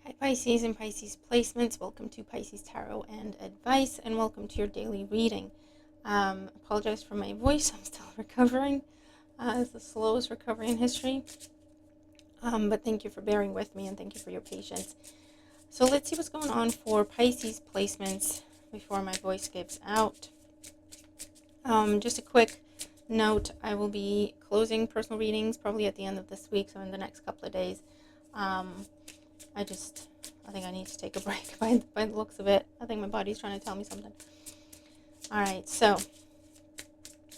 Hi Pisces and Pisces placements. Welcome to Pisces Tarot and Advice, and welcome to your daily reading. Apologize for my voice. I'm still recovering. It's the slowest recovery in history. But thank you for bearing with me and thank you for your patience. So let's see what's going on for Pisces placements before my voice gives out. Just a quick note, I will be closing personal readings probably at the end of this week, so in the next couple of days. I think I need to take a break by the looks of it. I think my body's trying to tell me something. All right, so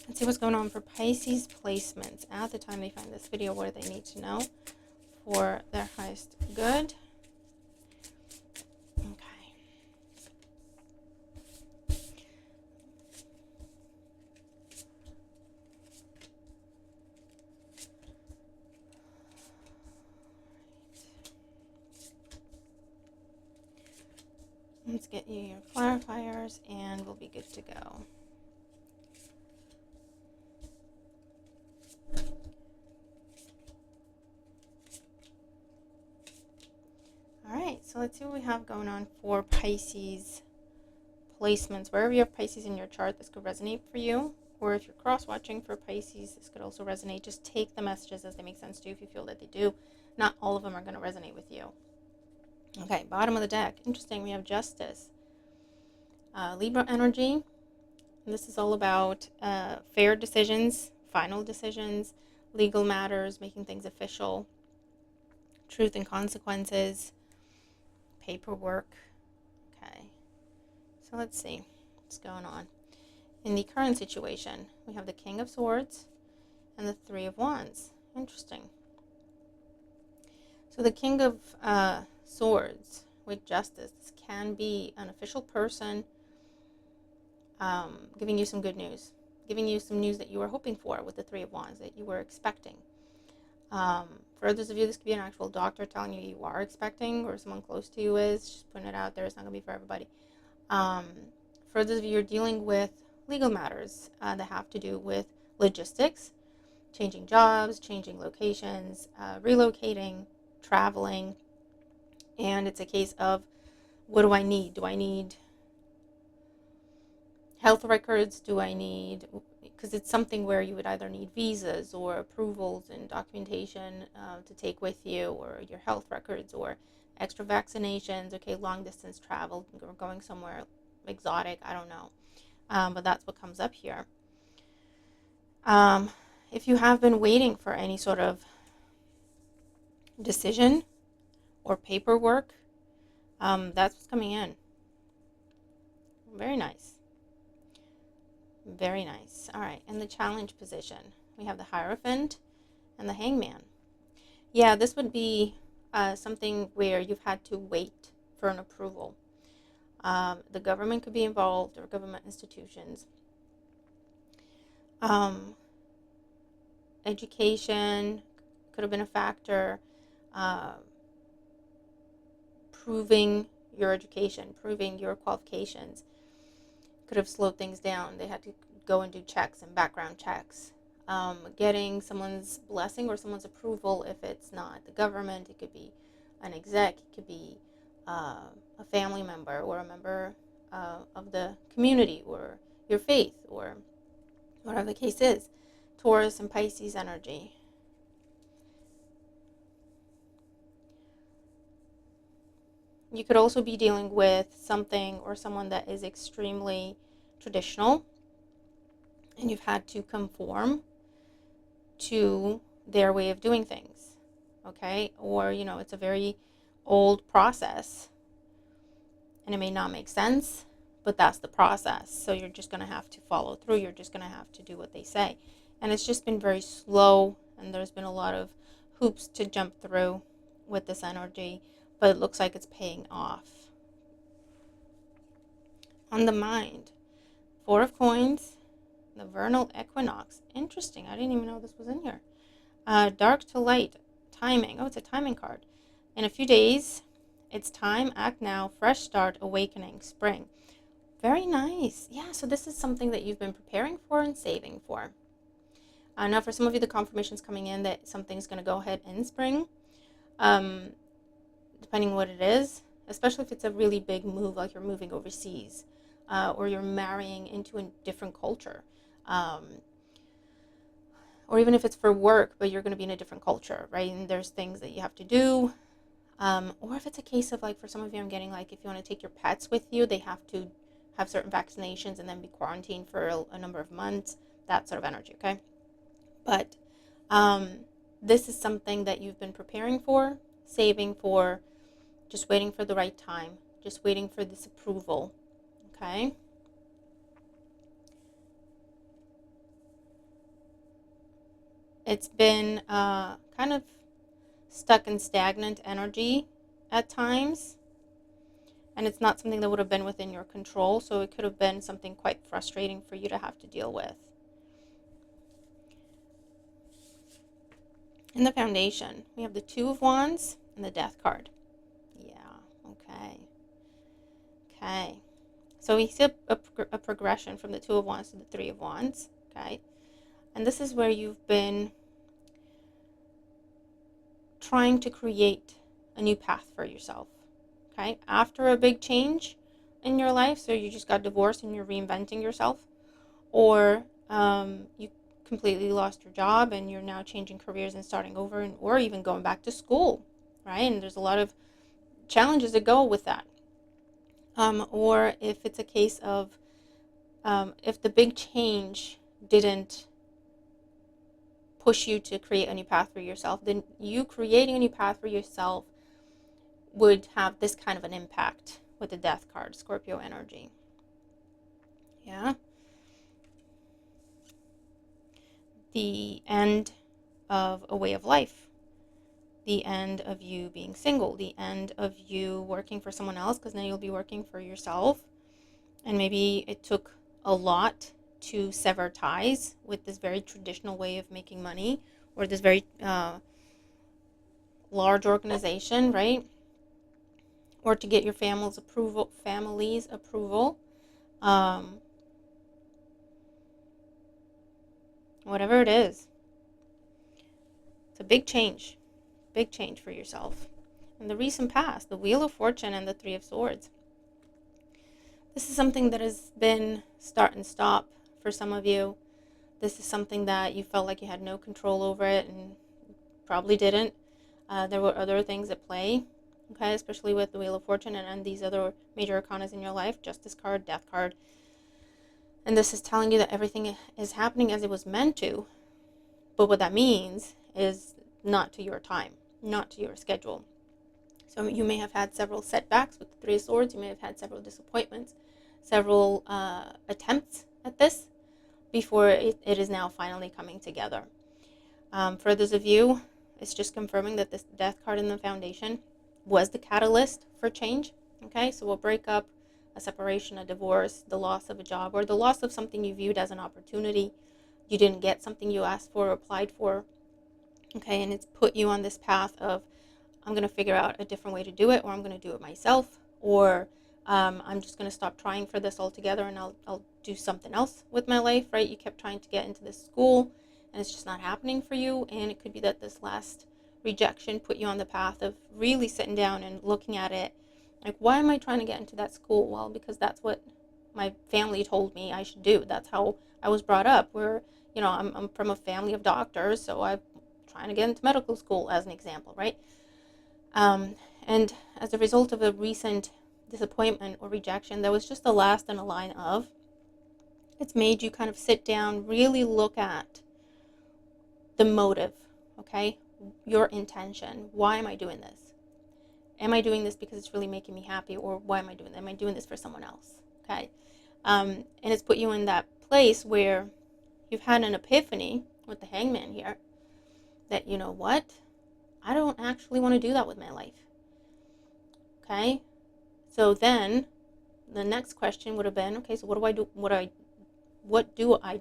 let's see what's going on for Pisces placements at the time they find this video, what do they need to know for their highest good. Okay. Let's get you your clarifiers and we'll be good to go. Alright, so let's see what we have going on for Pisces placements. Wherever you have Pisces in your chart, this could resonate for you. Or if you're cross-watching for Pisces, this could also resonate. Just take the messages as they make sense to you if you feel that they do. Not all of them are going to resonate with you. Okay, bottom of the deck. Interesting, we have Justice. Libra energy. This is all about fair decisions, final decisions, legal matters, making things official, truth and consequences, paperwork. Okay, so let's see what's going on. In the current situation, we have the King of Swords and the Three of Wands. Interesting. So the King of Swords with Justice, this can be an official person giving you some good news, giving you some news that you were hoping for with the Three of Wands, that you were expecting. For those of you, this could be an actual doctor telling you you are expecting, or someone close to you is. Just putting it out there. It's not going to be for everybody. For those of you who are dealing with legal matters that have to do with logistics, changing jobs, changing locations, relocating, traveling, and it's a case of, what do I need? Do I need health records? Do I need, because it's something where you would either need visas or approvals and documentation to take with you, or your health records, or extra vaccinations. Okay, long distance travel, or going somewhere exotic, I don't know. But that's what comes up here. If you have been waiting for any sort of decision or paperwork, that's what's coming in. Very nice. Very nice. All right, in the challenge position, we have the Hierophant and the Hangman. Yeah, this would be something where you've had to wait for an approval. The government could be involved, or government institutions. Education could have been a factor. Proving your education, proving your qualifications could have slowed things down. They had to go and do checks and background checks. Getting someone's blessing or someone's approval, if it's not the government, it could be an exec, it could be a family member, or a member of the community, or your faith, or whatever the case is. Taurus and Pisces energy. You could also be dealing with something or someone that is extremely traditional, and you've had to conform to their way of doing things, okay? Or, it's a very old process, and it may not make sense, but that's the process. So you're just going to have to follow through. You're just going to have to do what they say. And it's just been very slow, and there's been a lot of hoops to jump through with this energy, but it looks like it's paying off. On the mind, Four of Coins, the vernal equinox. Interesting. I didn't even know this was in here. Dark to light, timing. Oh, it's a timing card. In a few days, it's time, act now, fresh start, awakening, spring. Very nice. Yeah, so this is something that you've been preparing for and saving for. Now, for some of you, the confirmation's coming in that something's going to go ahead in spring. depending what it is, especially if it's a really big move, like you're moving overseas, or you're marrying into a different culture, or even if it's for work, but you're going to be in a different culture, right? And there's things that you have to do. Or if it's a case of, like, for some of you, I'm getting, like, if you want to take your pets with you, they have to have certain vaccinations and then be quarantined for a number of months, that sort of energy, okay? But this is something that you've been preparing for, saving for, just waiting for the right time, just waiting for this approval, okay? It's been kind of stuck in stagnant energy at times, and it's not something that would have been within your control, so it could have been something quite frustrating for you to have to deal with. In the Foundation, we have the Two of Wands and the Death card. Yeah, okay. Okay. So we see a progression from the Two of Wands to the Three of Wands, okay? And this is where you've been trying to create a new path for yourself, okay? After a big change in your life, so you just got divorced and you're reinventing yourself, or you completely lost your job and you're now changing careers and starting over, or even going back to school, right? And there's a lot of challenges that go with that. Or if it's a case of if the big change didn't push you to create a new path for yourself, then you creating a new path for yourself would have this kind of an impact with the Death card, Scorpio energy. Yeah. The end of a way of life, the end of you being single, the end of you working for someone else, because now you'll be working for yourself. And maybe it took a lot to sever ties with this very traditional way of making money, or this very large organization, right? Or to get your family's approval, whatever it is. It's a big change for yourself. In the recent past, the Wheel of Fortune and the Three of Swords. This is something that has been start and stop for some of you. This is something that you felt like you had no control over it, and probably didn't. There were other things at play, okay, especially with the Wheel of Fortune and these other major arcanas in your life, Justice card, Death card. And this is telling you that everything is happening as it was meant to, but what that means is not to your time, not to your schedule. So you may have had several setbacks with the Three of Swords. You may have had several disappointments, several attempts at this before it is now finally coming together. For those of you, it's just confirming that this Death card in the Foundation was the catalyst for change. Okay, so a breakup, a separation, a divorce, the loss of a job, or the loss of something you viewed as an opportunity. You didn't get something you asked for or applied for. Okay, and it's put you on this path of, I'm going to figure out a different way to do it, or I'm going to do it myself, or I'm just going to stop trying for this altogether and I'll do something else with my life, right? You kept trying to get into this school and it's just not happening for you, and it could be that this last rejection put you on the path of really sitting down and looking at it like, why am I trying to get into that school? Well, because that's what my family told me I should do. That's how I was brought up. I'm from a family of doctors, so I'm trying to get into medical school, as an example, right? And as a result of a recent disappointment or rejection that was just the last in a line of, it's made you kind of sit down, really look at the motive, okay? Your intention. Why am I doing this? Am I doing this because it's really making me happy, or why am I doing this? Am I doing this for someone else? Okay? And it's put you in that place where you've had an epiphany with the Hangman here that, you know what? I don't actually want to do that with my life. Okay? So then the next question would have been, okay, so what do I do? What do I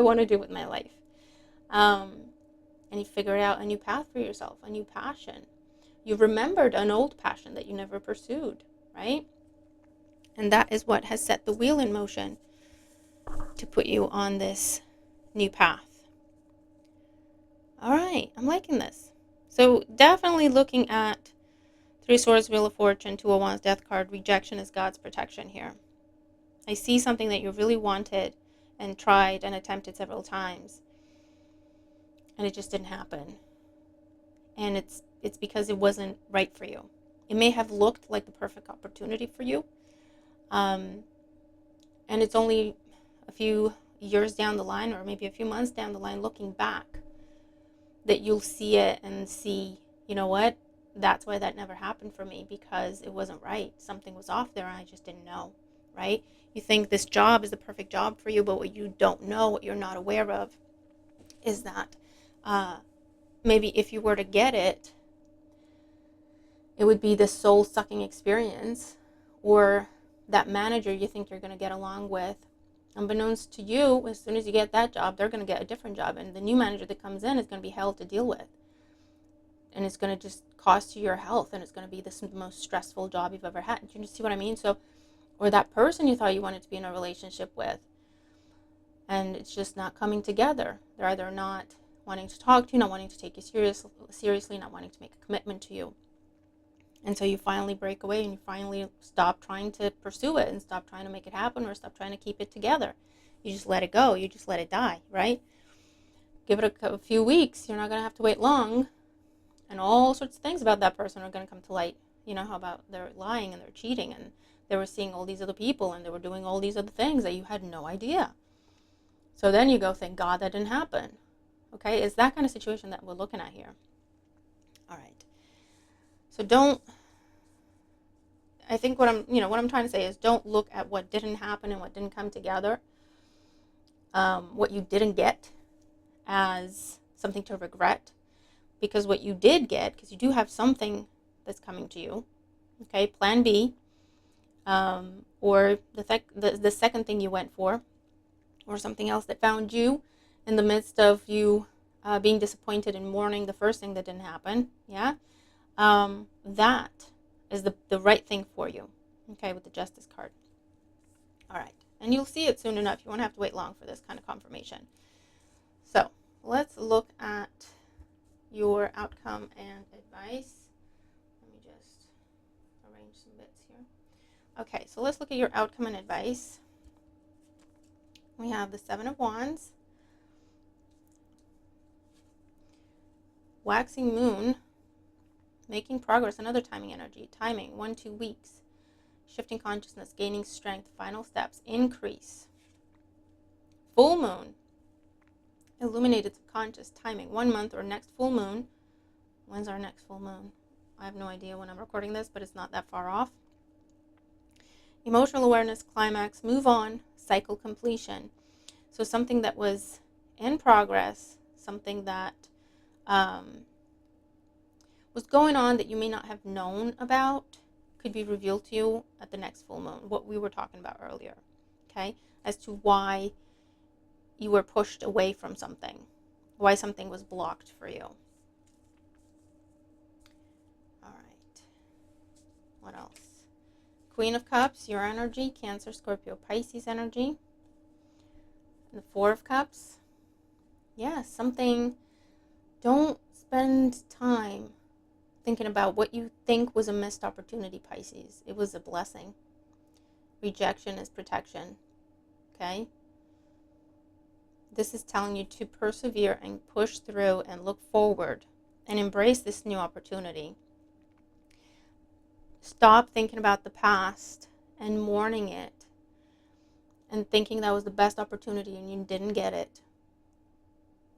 want to do with my life? And you figure out a new path for yourself, a new passion. You've remembered an old passion that you never pursued, right? And that is what has set the wheel in motion to put you on this new path. All right, I'm liking this. So definitely looking at Three Swords, Wheel of Fortune, Two of Wands, Death card, rejection is God's protection here. I see something that you really wanted and tried and attempted several times, and it just didn't happen. And it's because it wasn't right for you. It may have looked like the perfect opportunity for you, and it's only a few years down the line, or maybe a few months down the line, looking back, that you'll see it and see, you know what, that's why that never happened for me, because it wasn't right. Something was off there and I just didn't know, right? You think this job is the perfect job for you, but what you don't know, what you're not aware of, is that maybe if you were to get it, it would be this soul-sucking experience, or that manager you think you're going to get along with, unbeknownst to you, as soon as you get that job, they're going to get a different job, and the new manager that comes in is going to be hell to deal with, and it's going to just cost you your health, and it's going to be the most stressful job you've ever had. Do you see what I mean? So, or that person you thought you wanted to be in a relationship with, and it's just not coming together. They're either not wanting to talk to you, not wanting to take you seriously, not wanting to make a commitment to you. And so you finally break away and you finally stop trying to pursue it and stop trying to make it happen, or stop trying to keep it together. You just let it go. You just let it die, right? Give it a few weeks. You're not going to have to wait long. And all sorts of things about that person are going to come to light. You know, how about they're lying and they're cheating and they were seeing all these other people and they were doing all these other things that you had no idea. So then you go, thank God that didn't happen. Okay, it's that kind of situation that we're looking at here. All right. So I think what I'm trying to say is, don't look at what didn't happen and what didn't come together, what you didn't get, as something to regret, because what you did get, because you do have something that's coming to you, okay, plan B, or the second thing you went for, or something else that found you in the midst of you being disappointed and mourning the first thing that didn't happen, yeah, that is the right thing for you, okay, with the Justice card. All right, and you'll see it soon enough. You won't have to wait long for this kind of confirmation. So let's look at your outcome and advice. Let me just arrange some bits here. Okay, so let's look at your outcome and advice. We have the Seven of Wands, waxing moon, making progress, another timing energy, timing, 1-2 weeks, shifting consciousness, gaining strength, final steps, increase, full moon, illuminated subconscious, timing, 1 month or next full moon. When's our next full moon? I have no idea when I'm recording this, but it's not that far off. Emotional awareness, climax, move on, cycle completion. So something that was in progress, something that was going on that you may not have known about, could be revealed to you at the next full moon, what we were talking about earlier, okay, as to why you were pushed away from something, why something was blocked for you. All right, what else? Queen of Cups, your energy, Cancer, Scorpio, Pisces energy. The Four of Cups, something, don't spend time thinking about what you think was a missed opportunity, Pisces. It was a blessing. Rejection is protection, okay? This is telling you to persevere and push through and look forward and embrace this new opportunity. Stop thinking about the past and mourning it and thinking that was the best opportunity and you didn't get it.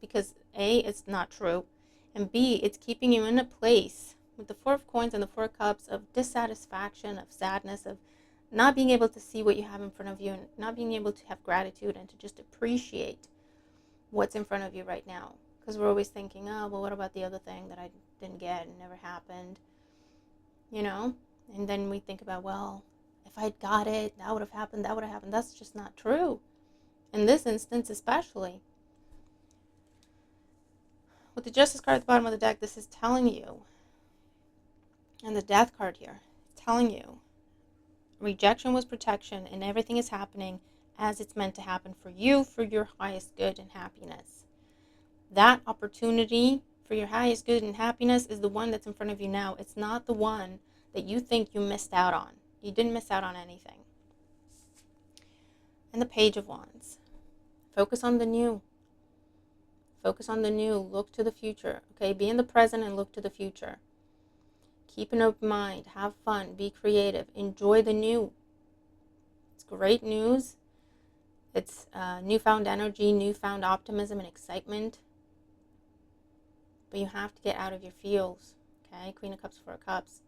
Because A, it's not true, and B, it's keeping you in a place with the Four of Coins and the Four of Cups of dissatisfaction, of sadness, of not being able to see what you have in front of you and not being able to have gratitude and to just appreciate what's in front of you right now. Because we're always thinking, oh, well, what about the other thing that I didn't get and never happened? You know? And then we think about, well, if I'd got it, that would have happened, that would have happened. That's just not true. In this instance especially. With the Justice card at the bottom of the deck, this is telling you, and the Death card here, telling you, rejection was protection and everything is happening as it's meant to happen for you, for your highest good and happiness. That opportunity for your highest good and happiness is the one that's in front of you now. It's not the one that you think you missed out on. You didn't miss out on anything. And the Page of Wands. Focus on the new. Focus on the new. Look to the future. Okay, be in the present and look to the future. Keep an open mind. Have fun. Be creative. Enjoy the new. It's great news. It's newfound energy, newfound optimism and excitement. But you have to get out of your feels. Okay, Queen of Cups, Four of Cups.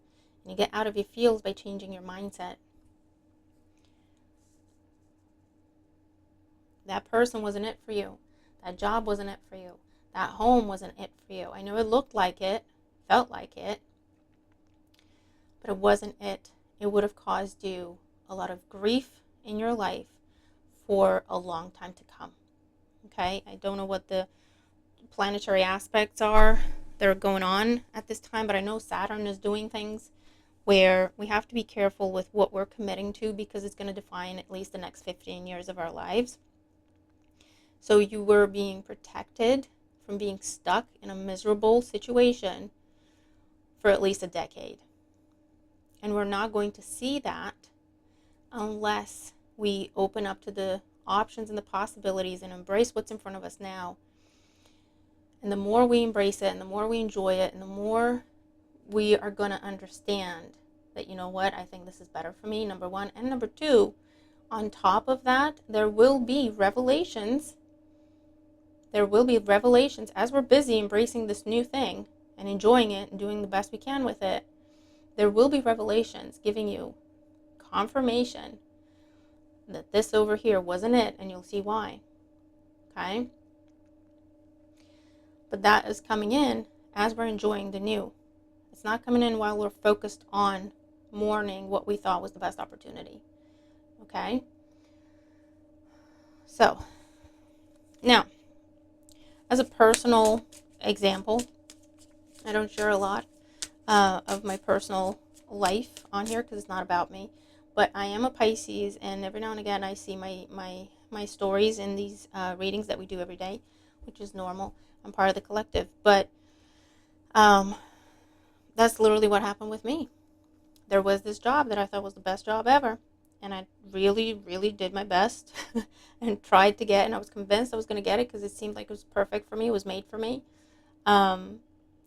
And you get out of your feels by changing your mindset. That person wasn't it for you. That job wasn't it for you. That home wasn't it for you. I know it looked like it, felt like it, but it wasn't it. It would have caused you a lot of grief in your life for a long time to come. Okay? I don't know what the planetary aspects are that are going on at this time, but I know Saturn is doing things where we have to be careful with what we're committing to, because it's going to define at least the next 15 years of our lives. So you were being protected from being stuck in a miserable situation for at least a decade. And we're not going to see that unless we open up to the options and the possibilities and embrace what's in front of us now. And the more we embrace it and the more we enjoy it and the more we are going to understand that, you know what, I think this is better for me, number one. And number two, on top of that, there will be revelations. There will be revelations as we're busy embracing this new thing and enjoying it and doing the best we can with it. There will be revelations giving you confirmation that this over here wasn't it, and you'll see why. Okay? But that is coming in as we're enjoying the new. It's not coming in while we're focused on mourning what we thought was the best opportunity. Okay? So, now, as a personal example, I don't share a lot of my personal life on here because it's not about me. But I am a Pisces, and every now and again I see my stories in these readings that we do every day, which is normal. I'm part of the collective. But that's literally what happened with me. There was this job that I thought was the best job ever. And I really, really did my best and tried to get it. And I was convinced I was going to get it because it seemed like it was perfect for me. It was made for me. And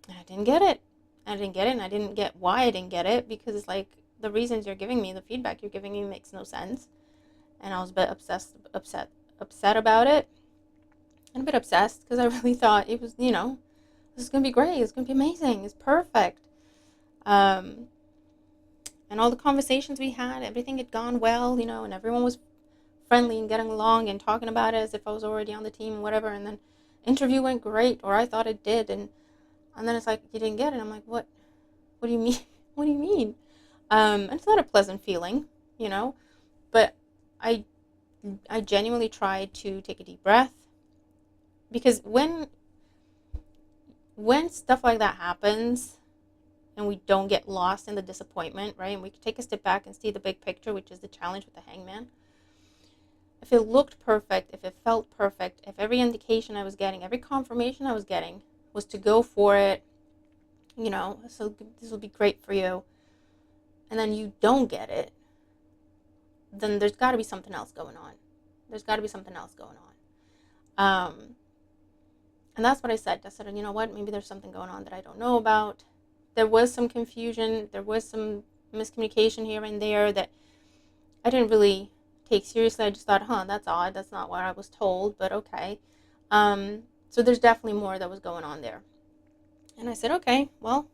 I didn't get it. I didn't get it, and I didn't get why I didn't get it, because it's like the reasons you're giving me, the feedback you're giving me makes no sense. And I was a bit upset about it. And a bit obsessed because I really thought it was, this is going to be great. It's going to be amazing. It's perfect. And all the conversations we had, everything had gone well, and everyone was friendly and getting along and talking about it as if I was already on the team and whatever. And then interview went great, or I thought it did. And then it's like, you didn't get it. I'm like, what? What do you mean? What do you mean? And it's not a pleasant feeling, but I genuinely tried to take a deep breath, because when stuff like that happens, and we don't get lost in the disappointment, right? And we can take a step back and see the big picture, which is the challenge with the Hangman. If it looked perfect, if it felt perfect, if every indication I was getting, every confirmation I was getting was to go for it, so this will be great for you, and then you don't get it, then there's got to be something else going on. And that's what I said. I said, you know what, maybe there's something going on that I don't know about. There was some confusion. There was some miscommunication here and there that I didn't really take seriously. I just thought, that's odd. That's not what I was told, but okay. So there's definitely more that was going on there. And I said, okay, well,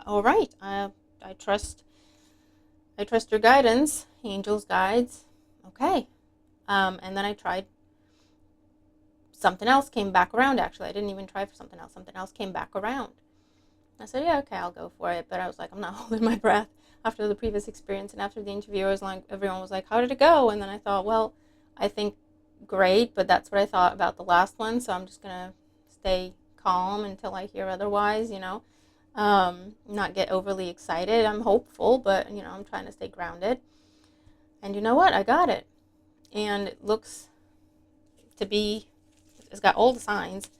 all right. I trust your guidance, angels, guides. Okay. And then I tried. Something else came back around, actually. I didn't even try for something else. Something else came back around. I said, yeah, okay, I'll go for it. But I was like, I'm not holding my breath after the previous experience. And after the interview, everyone was like, how did it go? And then I thought, well, I think great, but that's what I thought about the last one. So I'm just going to stay calm until I hear otherwise, not get overly excited. I'm hopeful, but, I'm trying to stay grounded. And you know what? I got it. And it looks to be, it's got all the signs.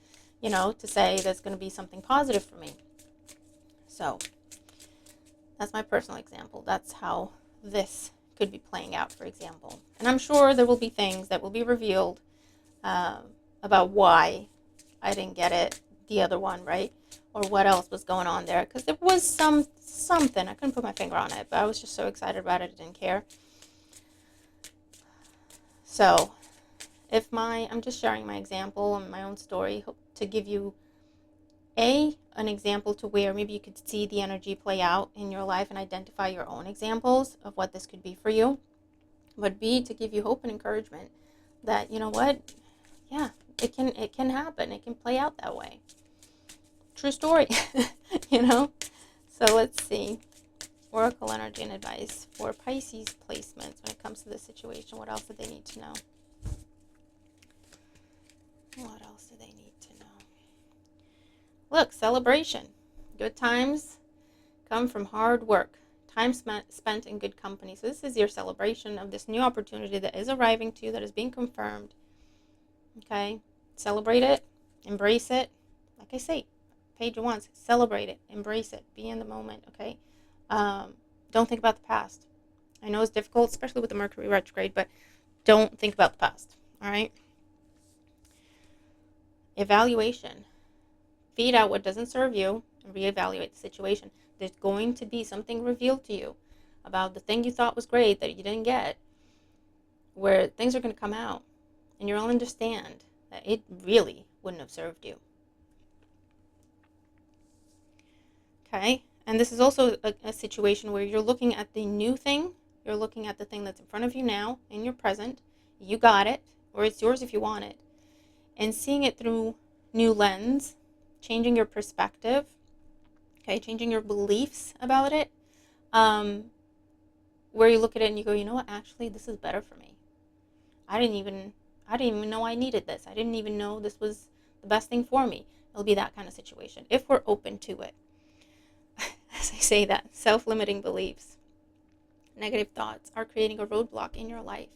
to say there's going to be something positive for me. So that's my personal example. That's how this could be playing out, for example. And I'm sure there will be things that will be revealed about why I didn't get it, the other one, right? Or what else was going on there. Because there was something. I couldn't put my finger on it, but I was just so excited about it, I didn't care. So I'm just sharing my example and my own story to give you an example to where maybe you could see the energy play out in your life and identify your own examples of what this could be for you. But B, to give you hope and encouragement that, you know what, yeah, it can happen. It can play out that way. True story. So let's see. Oracle energy and advice for Pisces placements when it comes to this situation. What else do they need to know? What else do they need to know? Look, celebration. Good times come from hard work. Time spent in good company. So this is your celebration of this new opportunity that is arriving to you, that is being confirmed. Okay? Celebrate it. Embrace it. Like I say, page once. Celebrate it. Embrace it. Be in the moment. Okay? Don't think about the past. I know it's difficult, especially with the Mercury retrograde, but don't think about the past. All right? Evaluation. Feed out what doesn't serve you and reevaluate the situation. There's going to be something revealed to you about the thing you thought was great that you didn't get, where things are going to come out and you'll understand that it really wouldn't have served you. Okay? And this is also a situation where you're looking at the new thing. You're looking at the thing that's in front of you now, in your present. You got it, or it's yours if you want it. And seeing it through new lens, changing your perspective, okay, changing your beliefs about it, where you look at it and you go, you know what, actually, this is better for me. I didn't even know I needed this. I didn't even know this was the best thing for me. It'll be that kind of situation, if we're open to it. As I say that, self-limiting beliefs, negative thoughts are creating a roadblock in your life.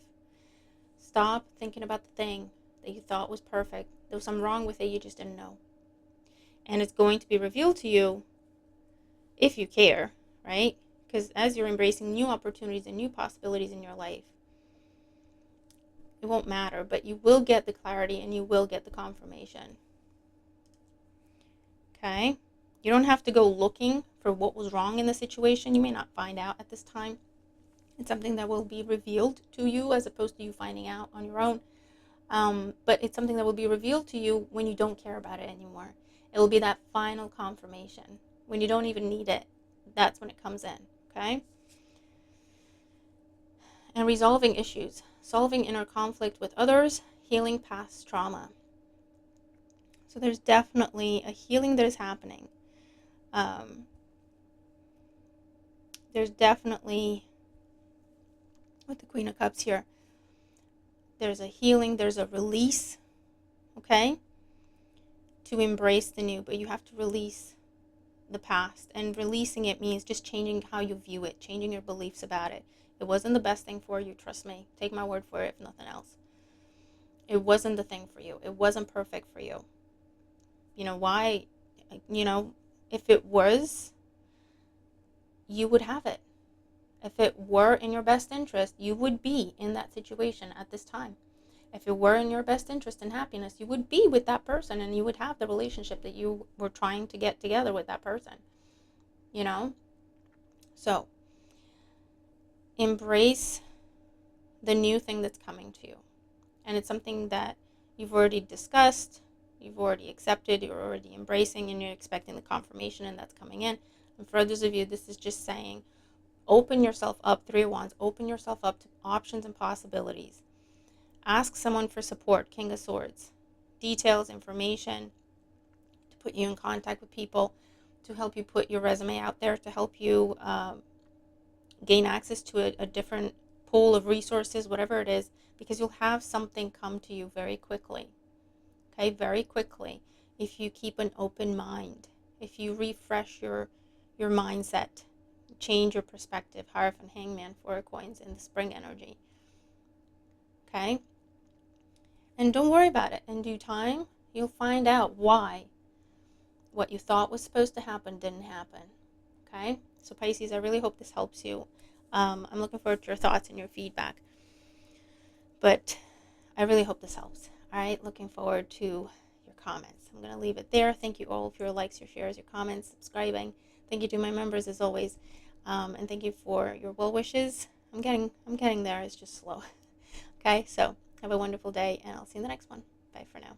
Stop thinking about the thing that you thought was perfect. There was something wrong with it, you just didn't know. And it's going to be revealed to you if you care, right? Because as you're embracing new opportunities and new possibilities in your life, it won't matter, but you will get the clarity and you will get the confirmation. Okay? You don't have to go looking for what was wrong in the situation. You may not find out at this time. It's something that will be revealed to you as opposed to you finding out on your own. But it's something that will be revealed to you when you don't care about it anymore. It will be that final confirmation. When you don't even need it, that's when it comes in, okay? And resolving issues, solving inner conflict with others, healing past trauma. So there's definitely a healing that is happening. There's definitely, with the Queen of Cups here, there's a healing, there's a release, okay, to embrace the new, but you have to release the past, and releasing it means just changing how you view it, changing your beliefs about it. It wasn't the best thing for you, trust me. Take my word for it, if nothing else. It wasn't the thing for you. It wasn't perfect for you. You know why? If it was, you would have it. If it were in your best interest, you would be in that situation at this time. If it were in your best interest and happiness, you would be with that person and you would have the relationship that you were trying to get together with that person. So embrace the new thing that's coming to you. And it's something that you've already discussed, you've already accepted, you're already embracing, and you're expecting the confirmation, and that's coming in. And for others of you, this is just saying, open yourself up, 3 of Wands, open yourself up to options and possibilities. Ask someone for support, King of Swords. Details, information, to put you in contact with people, to help you put your resume out there, to help you gain access to a different pool of resources, whatever it is, because you'll have something come to you very quickly. Okay, very quickly, if you keep an open mind, if you refresh your mindset, change your perspective. Hierophant, Hangman, 4 of Coins in the spring energy. Okay? And don't worry about it. In due time, You'll find out why what you thought was supposed to happen didn't happen. Okay? So Pisces, I really hope this helps you. I'm looking forward to your thoughts and your feedback. But I really hope this helps. All right? Looking forward to your comments. I'm going to leave it there. Thank you all for your likes, your shares, your comments, subscribing. Thank you to my members as always. And thank you for your well wishes. I'm getting there. It's just slow. Okay? So have a wonderful day, and I'll see you in the next one. Bye for now.